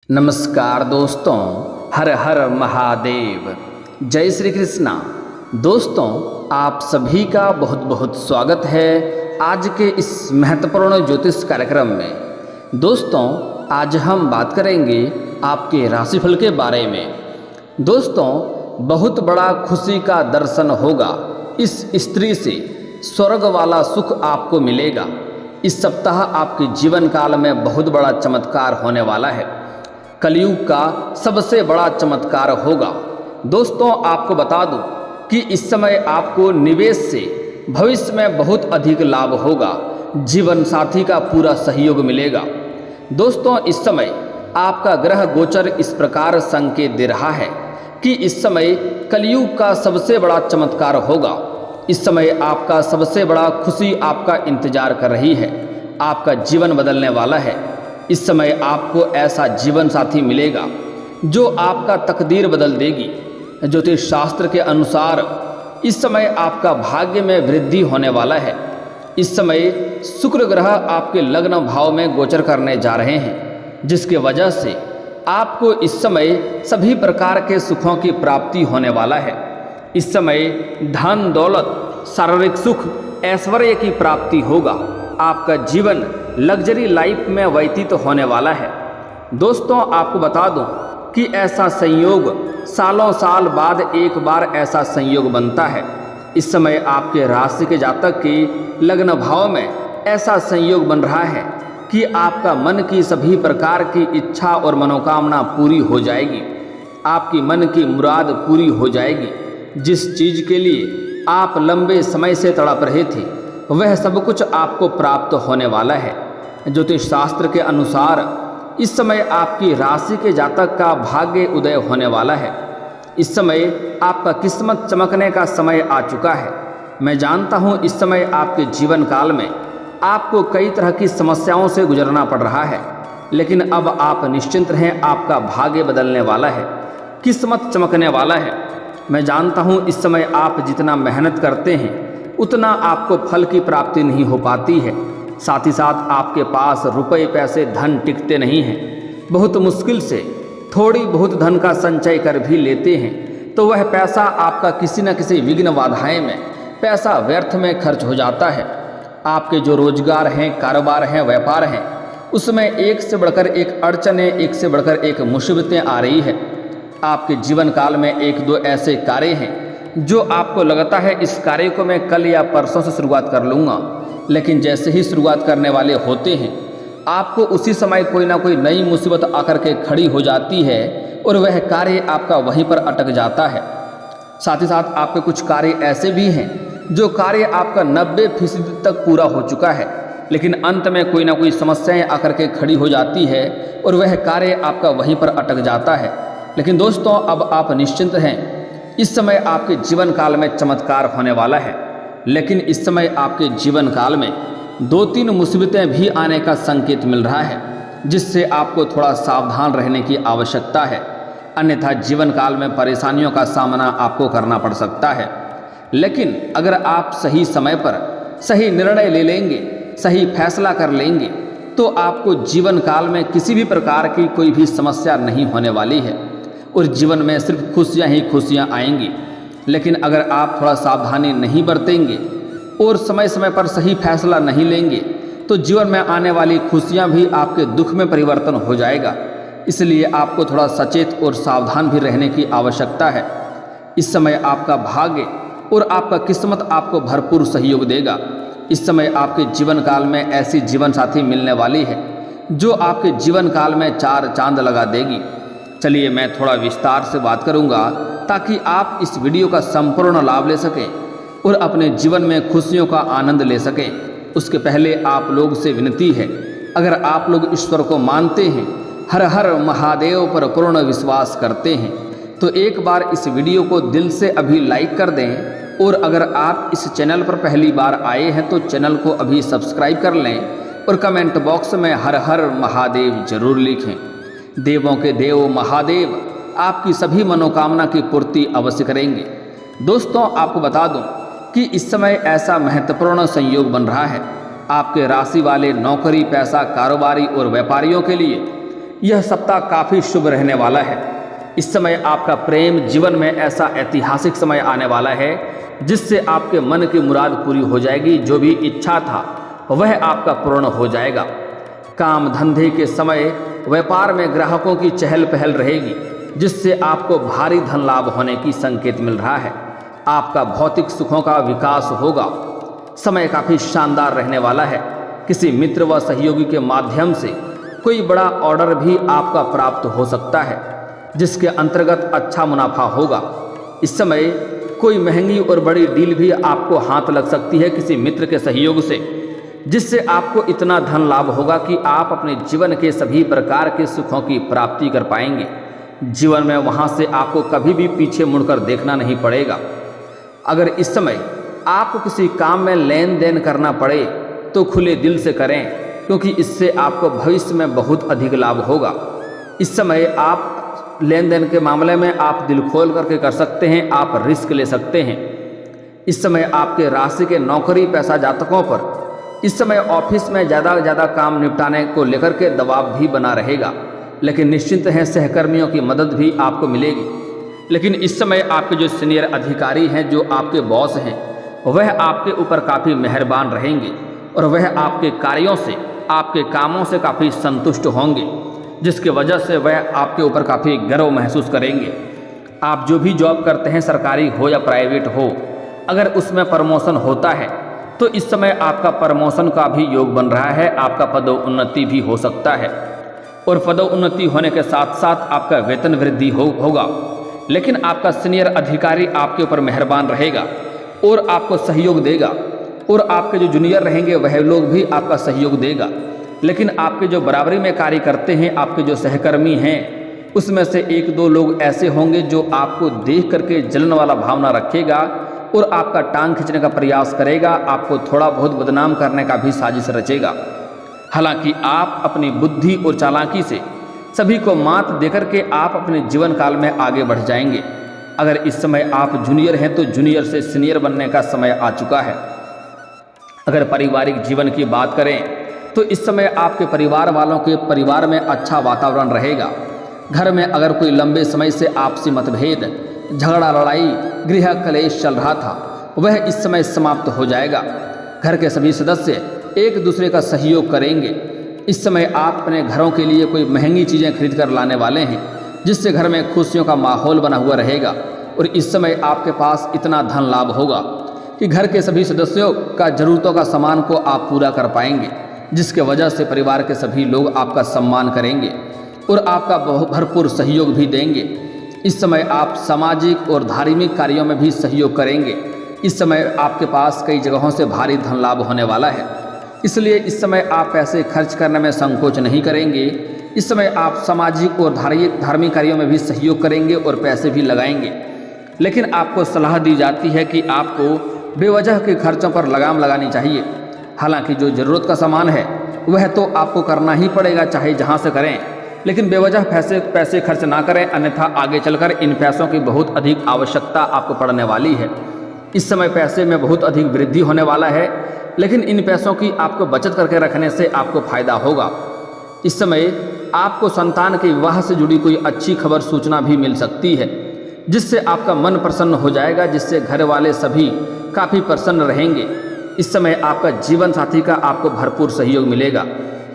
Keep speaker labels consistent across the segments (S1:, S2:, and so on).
S1: नमस्कार दोस्तों, हर हर महादेव, जय श्री कृष्णा। दोस्तों, आप सभी का बहुत बहुत स्वागत है आज के इस महत्वपूर्ण ज्योतिष कार्यक्रम में। दोस्तों, आज हम बात करेंगे आपके राशिफल के बारे में। दोस्तों, बहुत बड़ा खुशी का दर्शन होगा। इस स्त्री से स्वर्ग वाला सुख आपको मिलेगा। इस सप्ताह आपके जीवन काल में बहुत बड़ा चमत्कार होने वाला है। कलयुग का सबसे बड़ा चमत्कार होगा। दोस्तों, आपको बता दूं कि इस समय आपको निवेश से भविष्य में बहुत अधिक लाभ होगा। जीवन साथी का पूरा सहयोग मिलेगा। दोस्तों, इस समय आपका ग्रह गोचर इस प्रकार संकेत दे रहा है कि इस समय कलयुग का सबसे बड़ा चमत्कार होगा। इस समय आपका सबसे बड़ा खुशी आपका इंतजार कर रही है। आपका जीवन बदलने वाला है। इस समय आपको ऐसा जीवन साथी मिलेगा जो आपका तकदीर बदल देगी। ज्योतिष शास्त्र के अनुसार इस समय आपका भाग्य में वृद्धि होने वाला है। इस समय शुक्र ग्रह आपके लग्न भाव में गोचर करने जा रहे हैं, जिसके वजह से आपको इस समय सभी प्रकार के सुखों की प्राप्ति होने वाला है। इस समय धन दौलत, शारीरिक सुख, ऐश्वर्य की प्राप्ति होगा। आपका जीवन लग्जरी लाइफ में व्यतीत होने वाला है। दोस्तों, आपको बता दूं कि ऐसा संयोग सालों साल बाद एक बार ऐसा संयोग बनता है। इस समय आपके राशि के जातक के लग्न भाव में ऐसा संयोग बन रहा है कि आपका मन की सभी प्रकार की इच्छा और मनोकामना पूरी हो जाएगी। आपकी मन की मुराद पूरी हो जाएगी। जिस चीज़ के लिए आप लंबे समय से तड़प रहे थे, वह सब कुछ आपको प्राप्त होने वाला है। ज्योतिष शास्त्र के अनुसार इस समय आपकी राशि के जातक का भाग्य उदय होने वाला है। इस समय आपका किस्मत चमकने का समय आ चुका है। मैं जानता हूँ इस समय आपके जीवन काल में आपको कई तरह की समस्याओं से गुजरना पड़ रहा है, लेकिन अब आप निश्चिंत रहें। आपका भाग्य बदलने वाला है, किस्मत चमकने वाला है। मैं जानता हूँ इस समय आप जितना मेहनत करते हैं उतना आपको फल की प्राप्ति नहीं हो पाती है। साथ ही साथ आपके पास रुपए पैसे धन टिकते नहीं हैं। बहुत मुश्किल से थोड़ी बहुत धन का संचय कर भी लेते हैं तो वह पैसा आपका किसी न किसी विघ्न बाधाएं में पैसा व्यर्थ में खर्च हो जाता है। आपके जो रोजगार हैं, कारोबार हैं, व्यापार हैं, उसमें एक से बढ़कर एक अड़चनें, एक से बढ़कर एक मुसीबतें आ रही है। आपके जीवन काल में एक दो ऐसे कार्य हैं जो आपको लगता है इस कार्य को मैं कल या परसों से शुरुआत कर लूँगा, लेकिन जैसे ही शुरुआत करने वाले होते हैं आपको उसी समय कोई ना कोई नई मुसीबत आकर के खड़ी हो जाती है और वह कार्य आपका वहीं पर अटक जाता है। साथ ही साथ आपके कुछ कार्य ऐसे भी हैं जो कार्य आपका 90% तक पूरा हो चुका है, लेकिन अंत में कोई ना कोई समस्याएं आकर के खड़ी हो जाती है और वह कार्य आपका वहीं पर अटक जाता है। लेकिन दोस्तों, अब आप निश्चिंत हैं। इस समय आपके जीवन काल में चमत्कार होने वाला है, लेकिन इस समय आपके जीवन काल में 2-3 मुसीबतें भी आने का संकेत मिल रहा है, जिससे आपको थोड़ा सावधान रहने की आवश्यकता है। अन्यथा जीवन काल में परेशानियों का सामना आपको करना पड़ सकता है। लेकिन अगर आप सही समय पर सही निर्णय ले लेंगे, सही फैसला कर लेंगे, तो आपको जीवन काल में किसी भी प्रकार की कोई भी समस्या नहीं होने वाली है और जीवन में सिर्फ खुशियाँ ही खुशियाँ आएंगी। लेकिन अगर आप थोड़ा सावधानी नहीं बरतेंगे और समय समय पर सही फैसला नहीं लेंगे तो जीवन में आने वाली खुशियाँ भी आपके दुख में परिवर्तन हो जाएगा। इसलिए आपको थोड़ा सचेत और सावधान भी रहने की आवश्यकता है। इस समय आपका भाग्य और आपका किस्मत आपको भरपूर सहयोग देगा। इस समय आपके जीवन काल में ऐसी जीवन साथी मिलने वाली है जो आपके जीवन काल में 4 चांद लगा देगी। चलिए, मैं थोड़ा विस्तार से बात करूंगा ताकि आप इस वीडियो का संपूर्ण लाभ ले सकें और अपने जीवन में खुशियों का आनंद ले सकें। उसके पहले आप लोग से विनती है, अगर आप लोग ईश्वर को मानते हैं, हर हर महादेव पर पूर्ण विश्वास करते हैं, तो एक बार इस वीडियो को दिल से अभी लाइक कर दें। और अगर आप इस चैनल पर पहली बार आए हैं तो चैनल को अभी सब्सक्राइब कर लें और कमेंट बॉक्स में हर हर महादेव जरूर लिखें। देवों के देव महादेव आपकी सभी मनोकामना की पूर्ति अवश्य करेंगे। दोस्तों, आपको बता दूं कि इस समय ऐसा महत्वपूर्ण संयोग बन रहा है। आपके राशि वाले नौकरी, पैसा, कारोबारी और व्यापारियों के लिए यह सप्ताह काफ़ी शुभ रहने वाला है। इस समय आपका प्रेम जीवन में ऐसा ऐतिहासिक समय आने वाला है जिससे आपके मन की मुराद पूरी हो जाएगी। जो भी इच्छा था वह आपका पूर्ण हो जाएगा। काम धंधे के समय व्यापार में ग्राहकों की चहल पहल रहेगी जिससे आपको भारी धन लाभ होने की संकेत मिल रहा है। आपका भौतिक सुखों का विकास होगा। समय काफ़ी शानदार रहने वाला है। किसी मित्र व सहयोगी के माध्यम से कोई बड़ा ऑर्डर भी आपका प्राप्त हो सकता है जिसके अंतर्गत अच्छा मुनाफा होगा। इस समय कोई महंगी और बड़ी डील भी आपको हाथ लग सकती है किसी मित्र के सहयोग से, जिससे आपको इतना धन लाभ होगा कि आप अपने जीवन के सभी प्रकार के सुखों की प्राप्ति कर पाएंगे। जीवन में वहाँ से आपको कभी भी पीछे मुड़कर देखना नहीं पड़ेगा। अगर इस समय आपको किसी काम में लेन देन करना पड़े तो खुले दिल से करें, क्योंकि इससे आपको भविष्य में बहुत अधिक लाभ होगा। इस समय आप लेन देन के मामले में आप दिल खोल करके कर सकते हैं, आप रिस्क ले सकते हैं। इस समय आपके राशि के नौकरी पेशा जातकों पर इस समय ऑफिस में ज़्यादा काम निपटाने को लेकर के दबाव भी बना रहेगा, लेकिन निश्चिंत हैं, सहकर्मियों की मदद भी आपको मिलेगी। लेकिन इस समय आपके जो सीनियर अधिकारी हैं, जो आपके बॉस हैं, वह आपके ऊपर काफ़ी मेहरबान रहेंगे और वह आपके कार्यों से, आपके कामों से काफ़ी संतुष्ट होंगे, जिसकी वजह से वह आपके ऊपर काफ़ी गर्व महसूस करेंगे। आप जो भी जॉब करते हैं, सरकारी हो या प्राइवेट हो, अगर उसमें प्रमोशन होता है तो इस समय आपका प्रमोशन का भी योग बन रहा है। आपका पदोन्नति भी हो सकता है और पदोन्नति होने के साथ साथ आपका वेतन वृद्धि होगा। लेकिन आपका सीनियर अधिकारी आपके ऊपर मेहरबान रहेगा और आपको सहयोग देगा, और आपके जो जूनियर रहेंगे वह लोग भी आपका सहयोग देगा। लेकिन आपके जो बराबरी में कार्य करते हैं, आपके जो सहकर्मी हैं, उसमें से एक दो लोग ऐसे होंगे जो आपको देख करके जलन वाला भावना रखेगा और आपका टांग खींचने का प्रयास करेगा, आपको थोड़ा बहुत बदनाम करने का भी साजिश रचेगा। हालांकि आप अपनी बुद्धि और चालाकी से सभी को मात देकर के आप अपने जीवन काल में आगे बढ़ जाएंगे। अगर इस समय आप जूनियर हैं तो जूनियर से सीनियर बनने का समय आ चुका है। अगर पारिवारिक जीवन की बात करें तो इस समय आपके परिवार वालों के परिवार में अच्छा वातावरण रहेगा। घर में अगर कोई लंबे समय से आपसी मतभेद, झगड़ा, लड़ाई, गृह कलेश चल रहा था, वह इस समय समाप्त हो जाएगा। घर के सभी सदस्य एक दूसरे का सहयोग करेंगे। इस समय आप अपने घरों के लिए कोई महंगी चीज़ें खरीद कर लाने वाले हैं, जिससे घर में खुशियों का माहौल बना हुआ रहेगा। और इस समय आपके पास इतना धन लाभ होगा कि घर के सभी सदस्यों का ज़रूरतों का सामान को आप पूरा कर पाएंगे, जिसके वजह से परिवार के सभी लोग आपका सम्मान करेंगे और आपका भरपूर सहयोग भी देंगे। इस समय आप सामाजिक और धार्मिक कार्यों में भी सहयोग करेंगे। इस समय आपके पास कई जगहों से भारी धन लाभ होने वाला है, इसलिए इस समय आप पैसे खर्च करने में संकोच नहीं करेंगे। इस समय आप सामाजिक और धार्मिक कार्यों में भी सहयोग करेंगे और पैसे भी लगाएंगे। लेकिन आपको सलाह दी जाती है कि आपको बेवजह के खर्चों पर लगाम लगानी चाहिए। हालांकि जो ज़रूरत का सामान है वह तो आपको करना ही पड़ेगा, चाहे जहां से करें, लेकिन बेवजह पैसे खर्च ना करें, अन्यथा आगे चलकर इन पैसों की बहुत अधिक आवश्यकता आपको पड़ने वाली है। इस समय पैसे में बहुत अधिक वृद्धि होने वाला है, लेकिन इन पैसों की आपको बचत करके रखने से आपको फायदा होगा। इस समय आपको संतान के विवाह से जुड़ी कोई अच्छी खबर सूचना भी मिल सकती है, जिससे आपका मन प्रसन्न हो जाएगा, जिससे घर वाले सभी काफ़ी प्रसन्न रहेंगे। इस समय आपका जीवन साथी का आपको भरपूर सहयोग मिलेगा।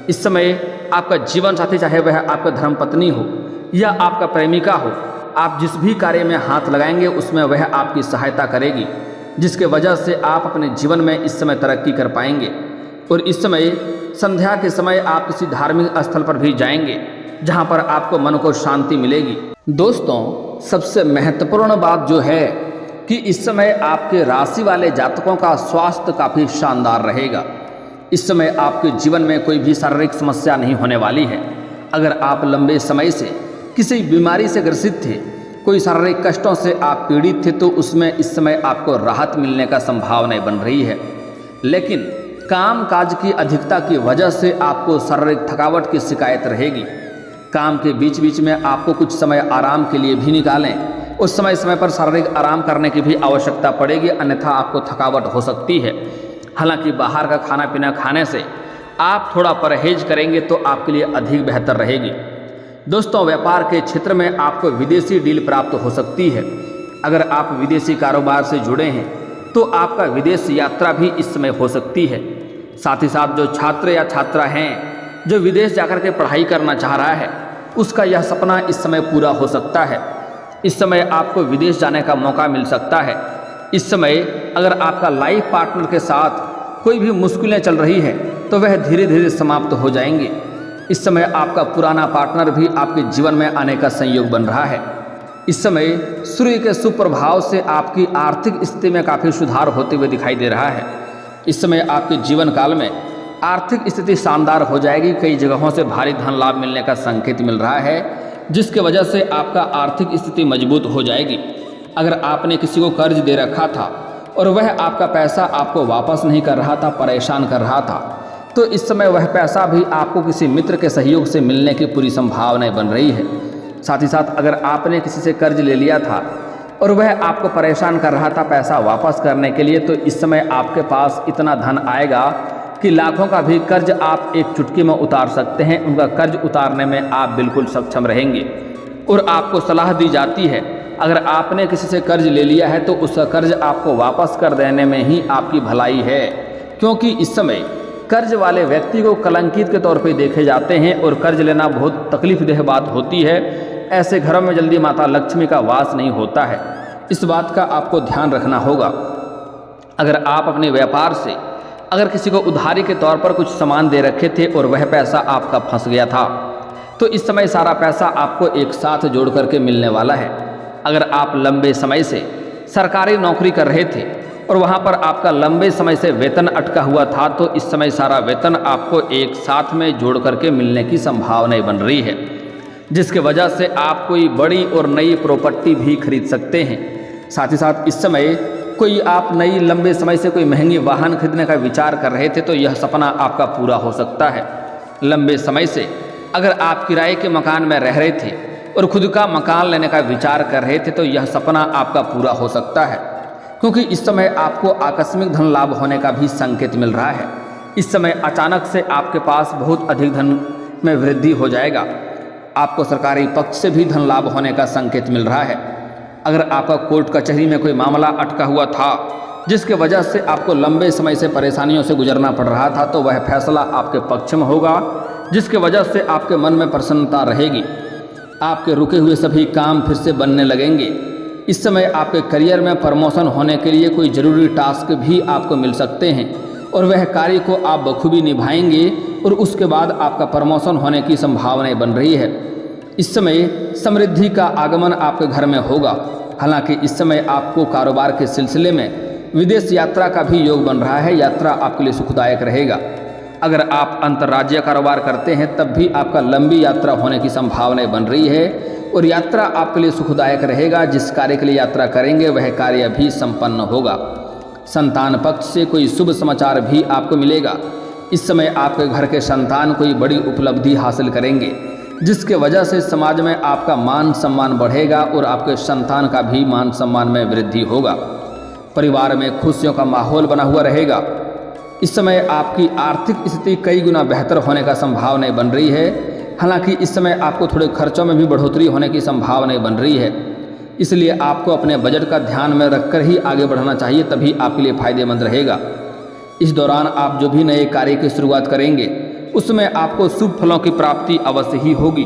S1: इस समय आपका जीवन साथी, चाहे वह आपका धर्मपत्नी हो या आपका प्रेमिका हो, आप जिस भी कार्य में हाथ लगाएंगे उसमें वह आपकी सहायता करेगी, जिसके वजह से आप अपने जीवन में इस समय तरक्की कर पाएंगे। और इस समय संध्या के समय आप किसी धार्मिक स्थल पर भी जाएंगे, जहां पर आपको मन को शांति मिलेगी। दोस्तों, सबसे महत्वपूर्ण बात जो है कि इस समय आपके राशि वाले जातकों का स्वास्थ्य काफ़ी शानदार रहेगा। इस समय आपके जीवन में कोई भी शारीरिक समस्या नहीं होने वाली है। अगर आप लंबे समय से किसी बीमारी से ग्रसित थे, कोई शारीरिक कष्टों से आप पीड़ित थे, तो उसमें इस समय आपको राहत मिलने का संभावना बन रही है। लेकिन काम काज की अधिकता की वजह से आपको शारीरिक थकावट की शिकायत रहेगी। काम के बीच बीच में आपको कुछ समय आराम के लिए भी निकालें। उस समय पर शारीरिक आराम करने की भी आवश्यकता पड़ेगी, अन्यथा आपको थकावट हो सकती है। हालांकि बाहर का खाना पीना खाने से आप थोड़ा परहेज करेंगे तो आपके लिए अधिक बेहतर रहेगी। दोस्तों, व्यापार के क्षेत्र में आपको विदेशी डील प्राप्त हो सकती है। अगर आप विदेशी कारोबार से जुड़े हैं तो आपका विदेश यात्रा भी इस समय हो सकती है। साथ ही साथ जो छात्र या छात्रा हैं जो विदेश जाकर के पढ़ाई करना चाह रहा है, उसका यह सपना इस समय पूरा हो सकता है। इस समय आपको विदेश जाने का मौका मिल सकता है। इस समय अगर आपका लाइफ पार्टनर के साथ कोई भी मुश्किलें चल रही है तो वह धीरे धीरे समाप्त हो जाएंगी। इस समय आपका पुराना पार्टनर भी आपके जीवन में आने का संयोग बन रहा है। इस समय सूर्य के सुप्रभाव से आपकी आर्थिक स्थिति में काफ़ी सुधार होते हुए दिखाई दे रहा है। इस समय आपके जीवन काल में आर्थिक स्थिति शानदार हो जाएगी। कई जगहों से भारी धन लाभ मिलने का संकेत मिल रहा है, जिसके वजह से आपका आर्थिक स्थिति मजबूत हो जाएगी। अगर आपने किसी को कर्ज दे रखा था और वह आपका पैसा आपको वापस नहीं कर रहा था, परेशान कर रहा था, तो इस समय वह पैसा भी आपको किसी मित्र के सहयोग से मिलने की पूरी संभावनाएं बन रही है। साथ ही साथ अगर आपने किसी से कर्ज ले लिया था और वह आपको परेशान कर रहा था पैसा वापस करने के लिए, तो इस समय आपके पास इतना धन आएगा कि लाखों का भी कर्ज आप एक चुटकी में उतार सकते हैं। उनका कर्ज उतारने में आप बिल्कुल सक्षम रहेंगे। और आपको सलाह दी जाती है, अगर आपने किसी से कर्ज ले लिया है तो उसका कर्ज आपको वापस कर देने में ही आपकी भलाई है, क्योंकि इस समय कर्ज वाले व्यक्ति को कलंकित के तौर पे देखे जाते हैं और कर्ज लेना बहुत तकलीफदेह बात होती है। ऐसे घरों में जल्दी माता लक्ष्मी का वास नहीं होता है। इस बात का आपको ध्यान रखना होगा। अगर आप अपने व्यापार से अगर किसी को उधारी के तौर पर कुछ सामान दे रखे थे और वह पैसा आपका फंस गया था, तो इस समय सारा पैसा आपको एक साथ जोड़ करके मिलने वाला है। अगर आप लंबे समय से सरकारी नौकरी कर रहे थे और वहाँ पर आपका लंबे समय से वेतन अटका हुआ था, तो इस समय सारा वेतन आपको एक साथ में जोड़ करके मिलने की संभावनाएं बन रही है, जिसके वजह से आप कोई बड़ी और नई प्रॉपर्टी भी खरीद सकते हैं। साथ ही साथ इस समय कोई आप नई लंबे समय से कोई महंगी वाहन खरीदने का विचार कर रहे थे, तो यह सपना आपका पूरा हो सकता है। लंबे समय से अगर आप किराए के मकान में रह रहे थे और खुद का मकान लेने का विचार कर रहे थे, तो यह सपना आपका पूरा हो सकता है, क्योंकि इस समय आपको आकस्मिक धन लाभ होने का भी संकेत मिल रहा है। इस समय अचानक से आपके पास बहुत अधिक धन में वृद्धि हो जाएगा। आपको सरकारी पक्ष से भी धन लाभ होने का संकेत मिल रहा है। अगर आपका कोर्ट कचहरी में कोई मामला अटका हुआ था, जिसके वजह से आपको लंबे समय से परेशानियों से गुजरना पड़ रहा था, तो वह फैसला आपके पक्ष में होगा, जिसके वजह से आपके मन में प्रसन्नता रहेगी। आपके रुके हुए सभी काम फिर से बनने लगेंगे। इस समय आपके करियर में प्रमोशन होने के लिए कोई ज़रूरी टास्क भी आपको मिल सकते हैं और वह कार्य को आप बखूबी निभाएंगे और उसके बाद आपका प्रमोशन होने की संभावनाएं बन रही है। इस समय समृद्धि का आगमन आपके घर में होगा। हालांकि इस समय आपको कारोबार के सिलसिले में विदेश यात्रा का भी योग बन रहा है। यात्रा आपके लिए सुखदायक रहेगा। अगर आप अंतर्राज्यीय कारोबार करते हैं तब भी आपका लंबी यात्रा होने की संभावनाएं बन रही है और यात्रा आपके लिए सुखदायक रहेगा। जिस कार्य के लिए यात्रा करेंगे वह कार्य भी संपन्न होगा। संतान पक्ष से कोई शुभ समाचार भी आपको मिलेगा। इस समय आपके घर के संतान कोई बड़ी उपलब्धि हासिल करेंगे, जिसके वजह से समाज में आपका मान सम्मान बढ़ेगा और आपके संतान का भी मान सम्मान में वृद्धि होगा। परिवार में खुशियों का माहौल बना हुआ रहेगा। इस समय आपकी आर्थिक स्थिति कई गुना बेहतर होने का संभावनाएं बन रही है। हालांकि इस समय आपको थोड़े खर्चों में भी बढ़ोतरी होने की संभावनाएं बन रही है, इसलिए आपको अपने बजट का ध्यान में रखकर ही आगे बढ़ना चाहिए, तभी आपके लिए फायदेमंद रहेगा। इस दौरान आप जो भी नए कार्य की शुरुआत करेंगे उसमें आपको शुभ फलों की प्राप्ति अवश्य ही होगी।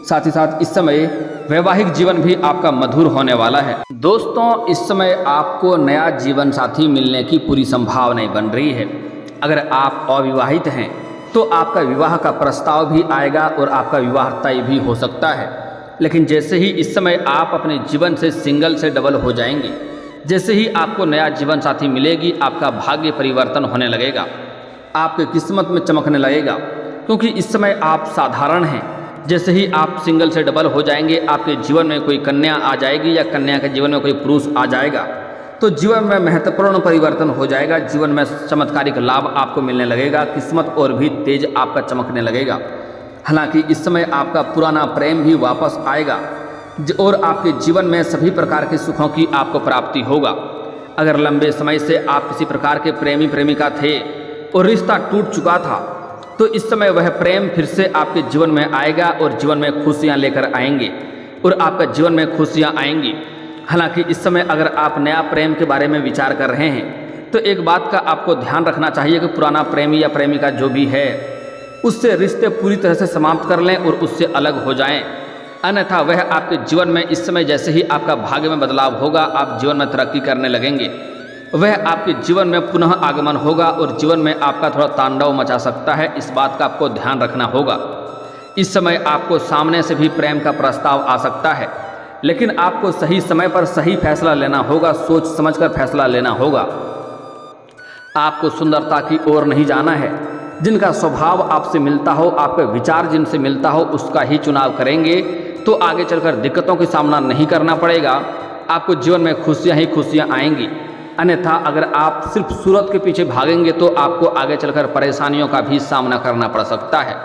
S1: साथ ही साथ इस समय वैवाहिक जीवन भी आपका मधुर होने वाला है। दोस्तों, इस समय आपको नया जीवन साथी मिलने की पूरी संभावनाएं बन रही है। अगर आप अविवाहित हैं तो आपका विवाह का प्रस्ताव भी आएगा और आपका विवाह तय भी हो सकता है। लेकिन जैसे ही इस समय आप अपने जीवन से सिंगल से डबल हो जाएंगे, जैसे ही आपको नया जीवन साथी मिलेगी, आपका भाग्य परिवर्तन होने लगेगा, आपके किस्मत में चमकने लगेगा, क्योंकि इस समय आप साधारण हैं। जैसे ही आप सिंगल से डबल हो जाएंगे, आपके जीवन में कोई कन्या आ जाएगी या कन्या के जीवन में कोई पुरुष आ जाएगा, तो जीवन में महत्वपूर्ण परिवर्तन हो जाएगा। जीवन में चमत्कारिक लाभ आपको मिलने लगेगा, किस्मत और भी तेज आपका चमकने लगेगा। हालांकि इस समय आपका पुराना प्रेम भी वापस आएगा और आपके जीवन में सभी प्रकार के सुखों की आपको प्राप्ति होगा। अगर लंबे समय से आप किसी प्रकार के प्रेमी प्रेमिका थे और रिश्ता टूट चुका था तो इस समय वह प्रेम फिर से आपके जीवन में आएगा और जीवन में खुशियाँ लेकर आएंगे और आपका जीवन में खुशियाँ आएंगी। हालांकि इस समय अगर आप नया प्रेम के बारे में विचार कर रहे हैं तो एक बात का आपको ध्यान रखना चाहिए कि पुराना प्रेमी या प्रेमिका जो भी है उससे रिश्ते पूरी तरह से समाप्त कर लें और उससे अलग हो जाएं। अन्यथा वह आपके जीवन में इस समय जैसे ही आपका भाग्य में बदलाव होगा, आप जीवन में तरक्की करने लगेंगे, वह आपके जीवन में पुनः आगमन होगा और जीवन में आपका थोड़ा तांडव मचा सकता है। इस बात का आपको ध्यान रखना होगा। इस समय आपको सामने से भी प्रेम का प्रस्ताव आ सकता है, लेकिन आपको सही समय पर सही फैसला लेना होगा, सोच समझकर फैसला लेना होगा। आपको सुंदरता की ओर नहीं जाना है। जिनका स्वभाव आपसे मिलता हो, आपके विचार जिनसे मिलता हो, उसका ही चुनाव करेंगे तो आगे चलकर दिक्कतों का सामना नहीं करना पड़ेगा। आपको जीवन में खुशियाँ ही खुशियाँ आएंगी। अन्यथा अगर आप सिर्फ सूरत के पीछे भागेंगे तो आपको आगे चलकर परेशानियों का भी सामना करना पड़ सकता है।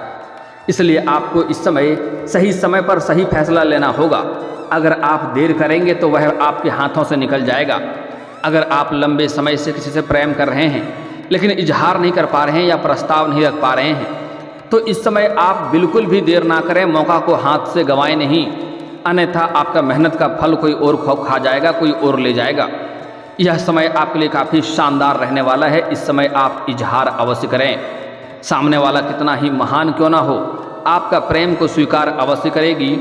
S1: इसलिए आपको इस समय सही समय पर सही फैसला लेना होगा। अगर आप देर करेंगे तो वह आपके हाथों से निकल जाएगा। अगर आप लंबे समय से किसी से प्रेम कर रहे हैं लेकिन इजहार नहीं कर पा रहे हैं या प्रस्ताव नहीं रख पा रहे हैं तो इस समय आप बिल्कुल भी देर ना करें, मौका को हाथ से गंवाएं नहीं, अन्यथा आपका मेहनत का फल कोई और खा जाएगा, कोई और ले जाएगा। यह समय आपके लिए काफ़ी शानदार रहने वाला है। इस समय आप इजहार अवश्य करें। सामने वाला कितना ही महान क्यों ना हो, आपका प्रेम को स्वीकार अवश्य करेगी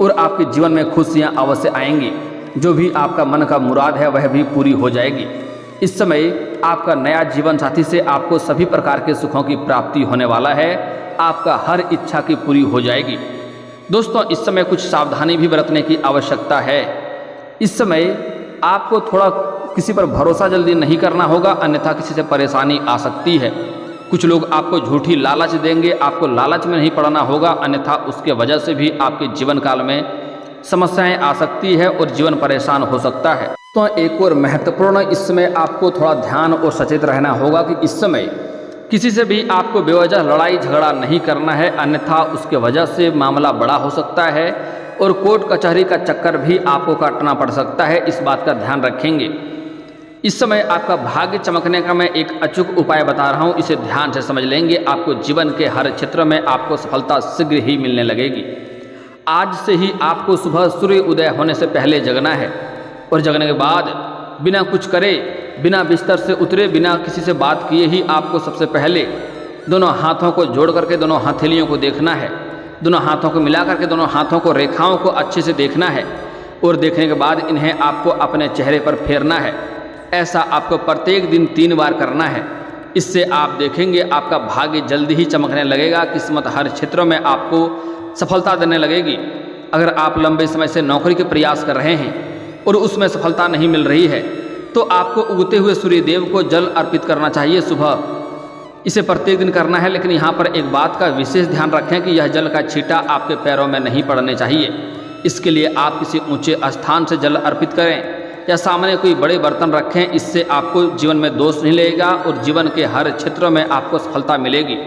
S1: और आपके जीवन में खुशियाँ अवश्य आएंगी। जो भी आपका मन का मुराद है वह भी पूरी हो जाएगी। इस समय आपका नया जीवन साथी से आपको सभी प्रकार के सुखों की प्राप्ति होने वाला है। आपका हर इच्छा की पूरी हो जाएगी। दोस्तों, इस समय कुछ सावधानी भी बरतने की आवश्यकता है। इस समय आपको थोड़ा किसी पर भरोसा जल्दी नहीं करना होगा, अन्यथा किसी से परेशानी आ सकती है। कुछ लोग आपको झूठी लालच देंगे, आपको लालच में नहीं पड़ना होगा, अन्यथा उसके वजह से भी आपके जीवन काल में समस्याएं आ सकती है और जीवन परेशान हो सकता है। तो एक और महत्वपूर्ण इस समय आपको थोड़ा ध्यान और सचेत रहना होगा कि इस समय किसी से भी आपको बेवजह लड़ाई झगड़ा नहीं करना है, अन्यथा उसके वजह से मामला बड़ा हो सकता है और कोर्ट कचहरी का चक्कर भी आपको काटना पड़ सकता है। इस बात का ध्यान रखेंगे। इस समय आपका भाग्य चमकने का मैं एक अचूक उपाय बता रहा हूँ, इसे ध्यान से समझ लेंगे। आपको जीवन के हर क्षेत्र में आपको सफलता शीघ्र ही मिलने लगेगी। आज से ही आपको सुबह सूर्य उदय होने से पहले जगना है और जगने के बाद बिना कुछ करे, बिना बिस्तर से उतरे, बिना किसी से बात किए ही आपको सबसे पहले दोनों हाथों को जोड़ करके दोनों हथेलियों को देखना है। दोनों हाथों को मिला करके दोनों हाथों को रेखाओं को अच्छे से देखना है और देखने के बाद इन्हें आपको अपने चेहरे पर फेरना है। ऐसा आपको प्रत्येक दिन 3 बार करना है। इससे आप देखेंगे आपका भाग्य जल्दी ही चमकने लगेगा। किस्मत हर क्षेत्रों में आपको सफलता देने लगेगी। अगर आप लंबे समय से नौकरी के प्रयास कर रहे हैं और उसमें सफलता नहीं मिल रही है तो आपको उगते हुए सूर्य देव को जल अर्पित करना चाहिए सुबह। इसे प्रत्येक दिन करना है, लेकिन यहाँ पर एक बात का विशेष ध्यान रखें कि यह जल का छींटा आपके पैरों में नहीं पड़ने चाहिए। इसके लिए आप किसी ऊंचे स्थान से जल अर्पित करें या सामने कोई बड़े बर्तन रखें। इससे आपको जीवन में दोष नहीं लगेगा और जीवन के हर क्षेत्रों में आपको सफलता मिलेगी।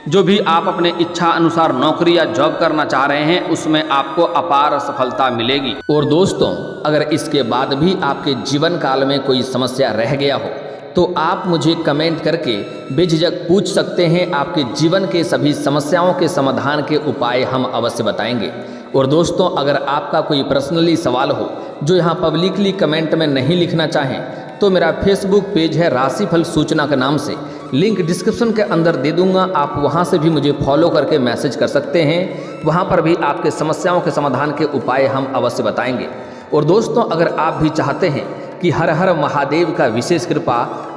S1: जो भी आप अपने इच्छा अनुसार नौकरी या जॉब करना चाह रहे हैं उसमें आपको अपार सफलता मिलेगी। और दोस्तों, अगर इसके बाद भी आपके जीवन काल में कोई समस्या रह गया हो तो आप मुझे कमेंट करके बेझिझक पूछ सकते हैं। आपके जीवन के सभी समस्याओं के समाधान के उपाय हम अवश्य बताएंगे। और दोस्तों, अगर आपका कोई पर्सनली सवाल हो जो यहाँ पब्लिकली कमेंट में नहीं लिखना चाहें तो मेरा फेसबुक पेज है राशिफल सूचना के नाम से, लिंक डिस्क्रिप्शन के अंदर दे दूंगा। आप वहां से भी मुझे फॉलो करके मैसेज कर सकते हैं। वहां पर भी आपके समस्याओं के समाधान के उपाय हम अवश्य बताएंगे। और दोस्तों, अगर आप भी चाहते हैं कि हर हर महादेव का विशेष कृपा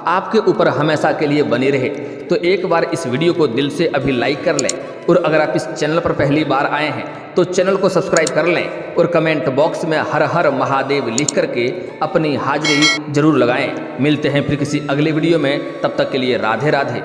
S1: आपके ऊपर हमेशा के लिए बनी रहे तो एक बार इस वीडियो को दिल से अभी लाइक कर लें। और अगर आप इस चैनल पर पहली बार आए हैं तो चैनल को सब्सक्राइब कर लें और कमेंट बॉक्स में हर हर महादेव लिख करके अपनी हाजिरी जरूर लगाएं। मिलते हैं फिर किसी अगले वीडियो में, तब तक के लिए राधे राधे।